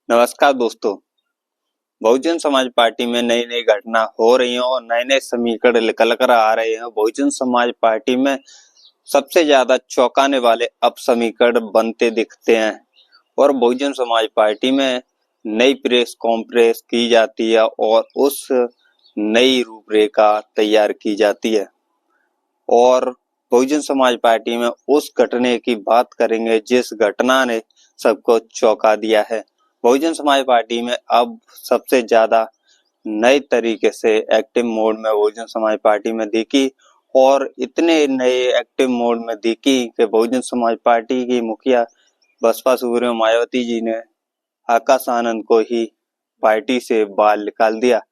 नमस्कार दोस्तों। बहुजन समाज पार्टी में नई नई घटना हो रही हैं और नए नए समीकरण निकल कर आ रहे हैं। बहुजन समाज पार्टी में सबसे ज्यादा चौंकाने वाले अब समीकरण बनते दिखते हैं और बहुजन समाज पार्टी में नई प्रेस कॉन्फ्रेंस की जाती है और उस नई रूपरेखा तैयार की जाती है और बहुजन समाज पार्टी में उस घटने की बात करेंगे जिस घटना ने सबको चौंका दिया है। बहुजन समाज पार्टी में अब सबसे ज्यादा नए तरीके से एक्टिव मोड में बहुजन समाज पार्टी में दिखी और इतने नए एक्टिव मोड में दिखी कि बहुजन समाज पार्टी की मुखिया बसपा सुप्रीमो मायावती जी ने आकाश आनंद को ही पार्टी से बाहर निकाल दिया।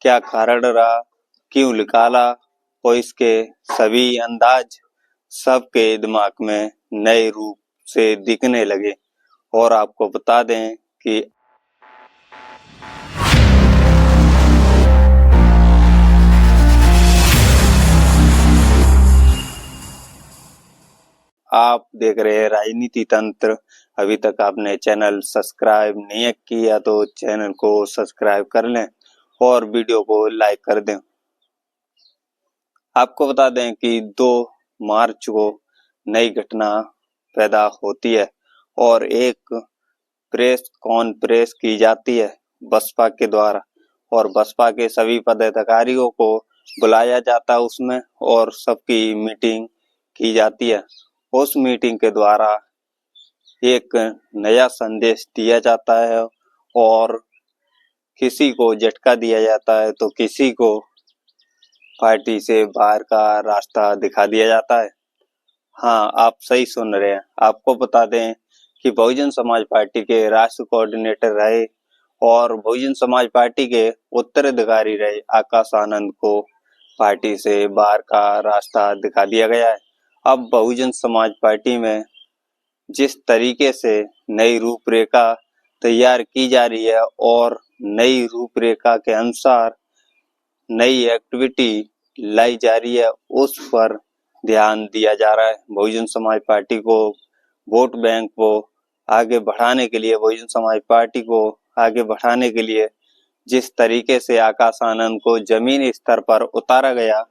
क्या कारण रहा, क्यों निकाला और इसके सभी अंदाज सबके दिमाग में नए रूप से दिखने लगे। और आपको बता दें कि आप देख रहे हैं राजनीति तंत्र। अभी तक आपने चैनल सब्सक्राइब नहीं किया तो चैनल को सब्सक्राइब कर लें और वीडियो को लाइक कर दें। आपको बता दें कि 2 मार्च को नई घटना पैदा होती है और एक प्रेस कॉन्फ्रेंस की जाती है बसपा के द्वारा और बसपा के सभी पदाधिकारियों को बुलाया जाता है उसमें और सबकी मीटिंग की जाती है। उस मीटिंग के द्वारा एक नया संदेश दिया जाता है और किसी को झटका दिया जाता है तो किसी को पार्टी से बाहर का रास्ता दिखा दिया जाता है। हाँ, आप सही सुन रहे हैं। आपको बता दें कि बहुजन समाज पार्टी के राष्ट्रीय कोऑर्डिनेटर रहे और बहुजन समाज पार्टी के उत्तराधिकारी रहे आकाश आनंद को पार्टी से बाहर का रास्ता दिखा दिया गया है। अब बहुजन समाज पार्टी में जिस तरीके से नई रूपरेखा तैयार की जा रही है और नई रूपरेखा के अनुसार नई एक्टिविटी लाई जा रही है उस पर ध्यान दिया जा रहा है। बहुजन समाज पार्टी को वोट बैंक को आगे बढ़ाने के लिए, बहुजन समाज पार्टी को आगे बढ़ाने के लिए जिस तरीके से आकाश आनंद को जमीनी स्तर पर उतारा गया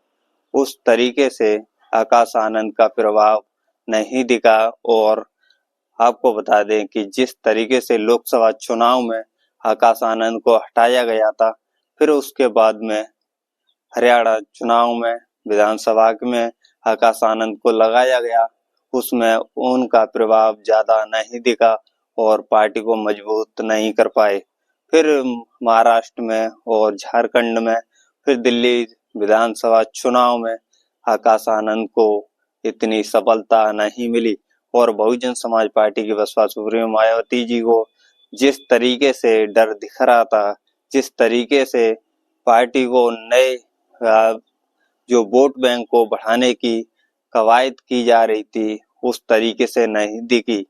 उस तरीके से आकाश आनंद का प्रभाव नहीं दिखा। और आपको बता दें कि जिस तरीके से लोकसभा चुनाव में आकाश आनंद को हटाया गया था, फिर उसके बाद में हरियाणा चुनाव में विधानसभा में आकाश आनंद को लगाया गया, उसमें उनका प्रभाव ज्यादा नहीं दिखा और पार्टी को मजबूत नहीं कर पाए। फिर महाराष्ट्र में और झारखंड में, फिर दिल्ली विधानसभा चुनाव में आकाश आनंद को इतनी सफलता नहीं मिली और बहुजन समाज पार्टी की बसपा सुप्रीमो मायावती जी को जिस तरीके से डर दिख रहा था, जिस तरीके से पार्टी को नए जो वोट बैंक को बढ़ाने की कवायद की जा रही थी उस तरीके से नहीं दिखी।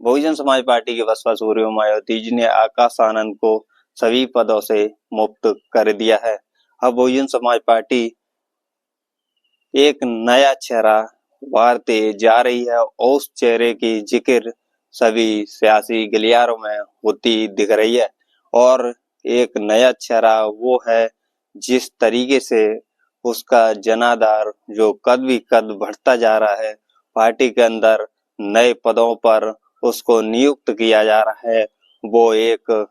बहुजन समाज पार्टी के बसपा सुप्रीमो मायावती जी ने आकाश आनंद को सभी पदों से मुक्त कर दिया है। अब बहुजन समाज पार्टी एक नया चेहरा उभारते जा रही है और उस चेहरे की जिक्र सभी सियासी गलियारों में होती दिख रही है और एक नया चेहरा वो है जिस तरीके से उसका जनाधार जो कद भी कद बढ़ता जा रहा है, पार्टी के अंदर नए पदों पर उसको नियुक्त किया जा रहा है, वो एक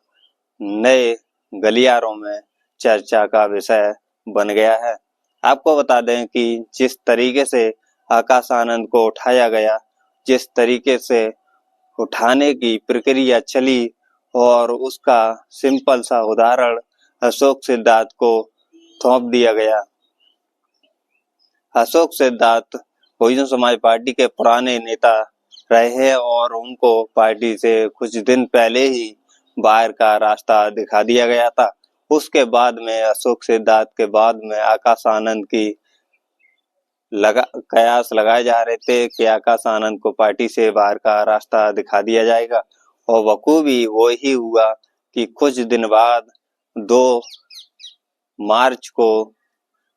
नए गलियारों में चर्चा का विषय बन गया है। आपको बता दें कि जिस तरीके से आकाश आनंद को उठाया गया, जिस तरीके से उठाने की प्रक्रिया चली और उसका सिंपल सा उदाहरण अशोक सिद्धार्थ को सौंप दिया गया। अशोक सिद्धार्थ बहुजन समाज पार्टी के पुराने नेता रहे हैं और उनको पार्टी से कुछ दिन पहले ही बाहर का रास्ता दिखा दिया गया था। उसके बाद में अशोक सिद्धार्थ के बाद में आकाश आनंद की कयास लगाए जा रहे थे कि आकाश आनंद को पार्टी से बाहर का रास्ता दिखा दिया जाएगा और बखूबी वो ही हुआ कि कुछ दिन बाद 2 मार्च को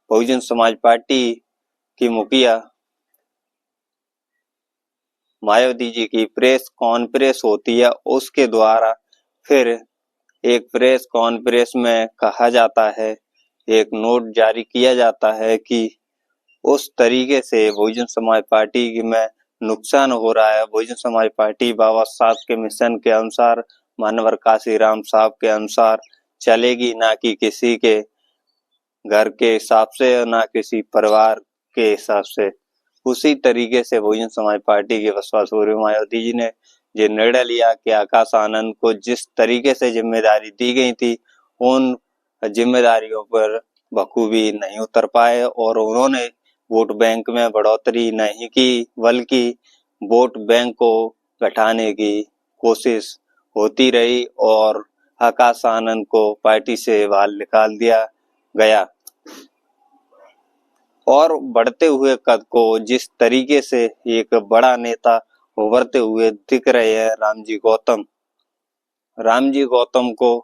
बहुजन समाज पार्टी की मुखिया मायावती जी की प्रेस कॉन्फ्रेंस होती है, उसके द्वारा फिर एक प्रेस कॉन्फ्रेंस में कहा जाता है, एक नोट जारी किया जाता है कि उस तरीके से बहुजन समाज पार्टी में नुकसान हो रहा है। बहुजन समाज पार्टी बाबा साहब के मिशन के अनुसार, मानवर काशीराम साहब के अनुसार चलेगी, ना कि किसी के घर के हिसाब से और ना किसी परिवार के हिसाब से। उसी तरीके से बहुजन समाज पार्टी के बसपा सुप्रीमो मायावती जी ने ये निर्णय लिया कि आकाश आनंद को जिस तरीके से जिम्मेदारी दी गई थी, उन जिम्मेदारियों पर बखूबी नहीं उतर पाए और उन्होंने वोट बैंक में बढ़ोतरी नहीं की, बल्कि वोट बैंक को घटाने की कोशिश होती रही और आकाश आनंद को पार्टी से बाहर निकाल दिया गया। और बढ़ते हुए कद को जिस तरीके से एक बड़ा नेता उभरते हुए दिख रहे हैं रामजी गौतम को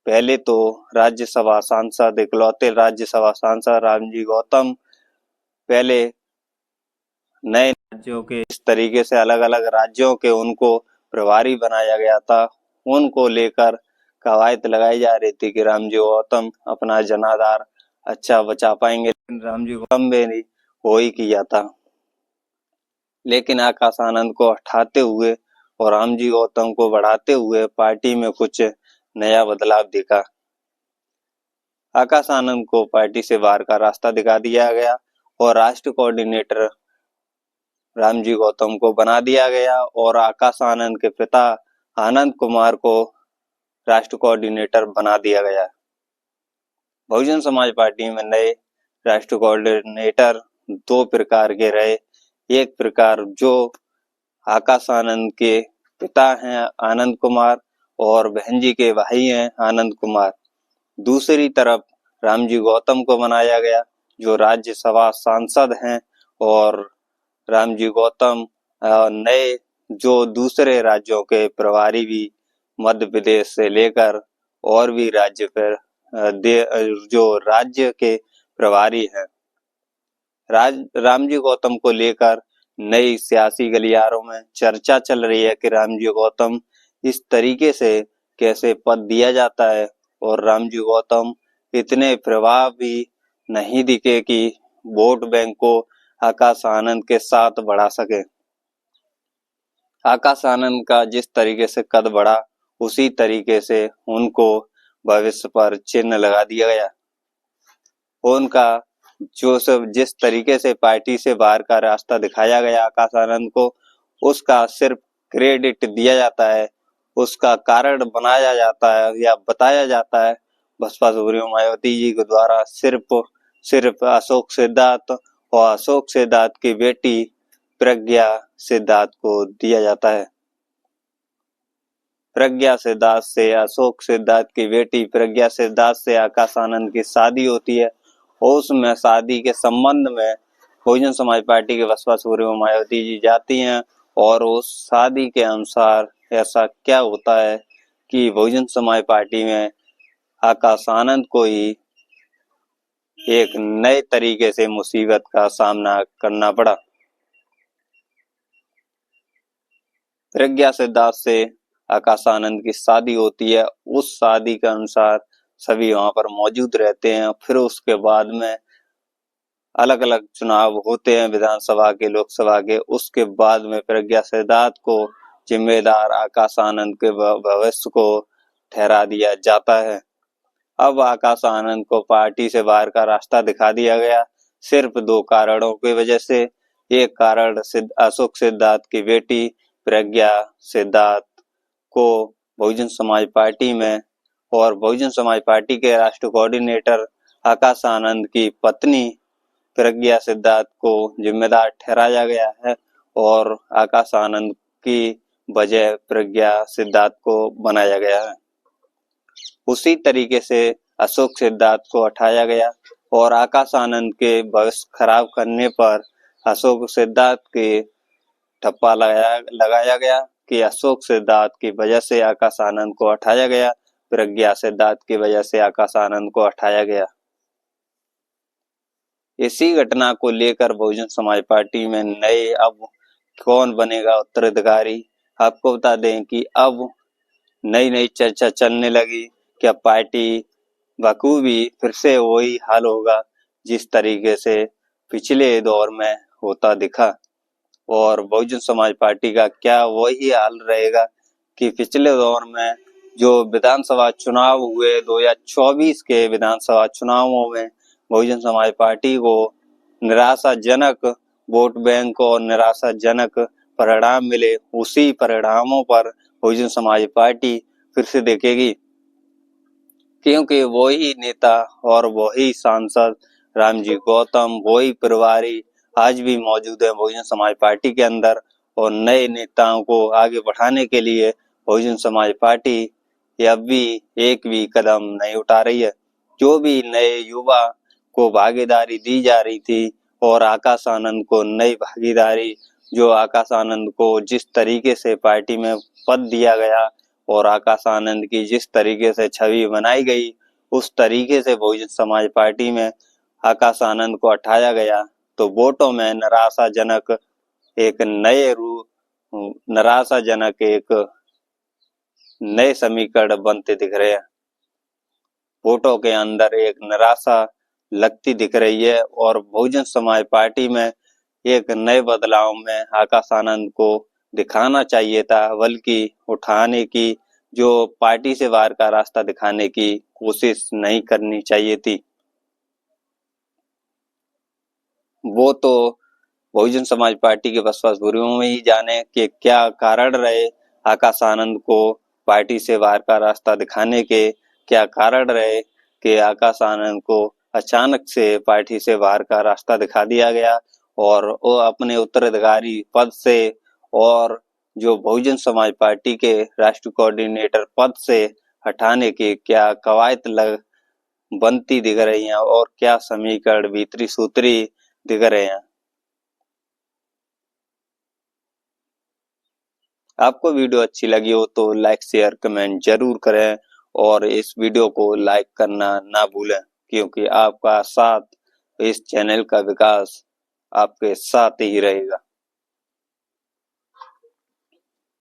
पहले तो राज्यसभा सांसद, इकलौते राज्यसभा सांसद रामजी गौतम पहले नए राज्यों के इस तरीके से अलग अलग राज्यों के उनको प्रभारी बनाया गया था। उनको लेकर कवायद लगाई जा रही थी कि रामजी गौतम अपना जनाधार अच्छा बचा पाएंगे, लेकिन रामजी गौतम भी हो ही किया था। लेकिन आकाश आनंद को हटाते हुए और रामजी गौतम को बढ़ाते हुए पार्टी में कुछ नया बदलाव दिखा। आकाश आनंद को पार्टी से बाहर का रास्ता दिखा दिया गया और राष्ट्रीय कोऑर्डिनेटर रामजी गौतम को बना दिया गया और आकाश आनंद के पिता आनंद कुमार को राष्ट्रीय कोऑर्डिनेटर बना दिया गया। बहुजन समाज पार्टी में नए राष्ट्रीय कोऑर्डिनेटर दो प्रकार के रहे। एक प्रकार जो आकाश आनंद के पिता हैं आनंद कुमार और बहन जी के भाई हैं आनंद कुमार। दूसरी तरफ रामजी गौतम को बनाया गया जो राज्यसभा सांसद हैं और रामजी गौतम नए जो दूसरे राज्यों के प्रभारी भी मध्य प्रदेश से लेकर और भी राज्य पर जो राज्य के प्रभारी हैं। रामजी गौतम को लेकर नई सियासी गलियारों में चर्चा चल रही है कि रामजी गौतम इस तरीके से कैसे पद दिया जाता है और रामजी गौतम इतने प्रभावी नहीं दिखे कि वोट बैंक को आकाश आनंद के साथ बढ़ा सके। आकाश आनंद का जिस तरीके से कद बढ़ा उसी तरीके से उनको भविष्य पर चिन्ह लगा दिया गया। उनका जो सब जिस तरीके से पार्टी से बाहर का रास्ता दिखाया गया आकाश आनंद को, उसका सिर्फ क्रेडिट दिया जाता है, उसका कारण बनाया जाता है या बताया जाता है बसपा सुप्रीमो मायावती जी के द्वारा सिर्फ अशोक सिद्धार्थ और अशोक सिद्धार्थ की बेटी प्रज्ञा सिद्धार्थ को दिया जाता है। प्रज्ञा सिद्धार्थ से अशोक सिद्धार्थ की बेटी प्रज्ञा सिद्धार्थ से आकाश आनंद की शादी होती है और उसमें शादी के संबंध में बहुजन समाज पार्टी के बसपा सुप्रीमो मायावती जी जाती हैं और उस शादी के अनुसार ऐसा क्या होता है कि बहुजन समाज पार्टी में आकाश आनंद को ही एक नए तरीके से मुसीबत का सामना करना पड़ा। प्रज्ञा सिद्धार्थ से आकाश आनंद की शादी होती है, उस शादी के अनुसार सभी वहां पर मौजूद रहते हैं। फिर उसके बाद में अलग अलग चुनाव होते हैं विधानसभा के, लोकसभा के। उसके बाद में प्रज्ञा सिद्धार्थ को जिम्मेदार आकाश आनंद के भविष्य को ठहरा दिया जाता है। अब आकाश आनंद को पार्टी से बाहर का रास्ता दिखा दिया गया सिर्फ दो कारणों की वजह से। एक कारण अशोक सिद्धार्थ की बेटी प्रज्ञा सिद्धार्थ को बहुजन समाज पार्टी में और बहुजन समाज पार्टी के राष्ट्रीय कोऑर्डिनेटर आकाश आनंद की पत्नी प्रज्ञा सिद्धार्थ को जिम्मेदार ठहराया गया है और आकाश आनंद की बजाय प्रज्ञा सिद्धार्थ को बनाया गया है। उसी तरीके से अशोक सिद्धार्थ को हटाया गया और आकाश आनंद के भविष्य खराब करने पर अशोक सिद्धार्थ के ठप्पा लगाया गया कि अशोक सिद्धार्थ की वजह से आकाश आनंद को हटाया गया, प्रज्ञा सिद्धार्थ की वजह से आकाश आनंद को हटाया गया। इसी घटना को लेकर बहुजन समाज पार्टी में नए अब कौन बनेगा उत्तराधिकारी, आपको बता दें कि अब नई नई चर्चा चलने लगी। क्या पार्टी बखूबी फिर से वही हाल होगा जिस तरीके से पिछले दौर में होता दिखा, और बहुजन समाज पार्टी का क्या वही हाल रहेगा कि पिछले दौर में जो विधानसभा चुनाव हुए 2024 के विधानसभा चुनावों में बहुजन समाज पार्टी को निराशाजनक वोट बैंक और निराशाजनक परिणाम मिले, उसी परिणामों पर बहुजन समाज पार्टी फिर से देखेगी, क्योंकि वही नेता और वही सांसद रामजी गौतम, वही प्रभारी आज भी मौजूद है बहुजन समाज पार्टी के अंदर, और नए नेताओं को आगे बढ़ाने के लिए बहुजन समाज पार्टी अब भी एक भी कदम नहीं उठा रही है। जो भी नए युवा को भागीदारी दी जा रही थी और आकाश आनंद को नई भागीदारी, जो आकाश आनंद को जिस तरीके से पार्टी में पद दिया गया और आकाश आनंद की जिस तरीके से छवि बनाई गई, उस तरीके से बहुजन समाज पार्टी में आकाश आनंद को हटाया गया, तो वोटों में निराशाजनक एक नए समीकरण बनते दिख रहे हैं। वोटों के अंदर एक निराशा लगती दिख रही है, और बहुजन समाज पार्टी में एक नए बदलाव में आकाश आनंद को दिखाना चाहिए था, बल्कि उठाने की, जो पार्टी से बाहर का रास्ता दिखाने की कोशिश नहीं करनी चाहिए थी। वो तो बहुजन समाज पार्टी के बसपासुरियों में ही जाने कि क्या कारण रहे आकाश आनंद को पार्टी से बाहर का रास्ता दिखाने के, क्या कारण रहे कि आकाश आनंद को अचानक से पार्टी से बाहर का रास्ता दिखा दिया गया और वो अपने उत्तराधिकारी पद से और जो बहुजन समाज पार्टी के राष्ट्रीय कोऑर्डिनेटर पद से हटाने की क्या कवायद बनती दिख रही हैं और क्या समीकरण भीतरी सूत्री दिख रहे हैं। आपको वीडियो अच्छी लगी हो तो लाइक शेयर कमेंट जरूर करें, और इस वीडियो को लाइक करना ना भूलें, क्योंकि आपका साथ इस चैनल का विकास आपके साथ ही रहेगा।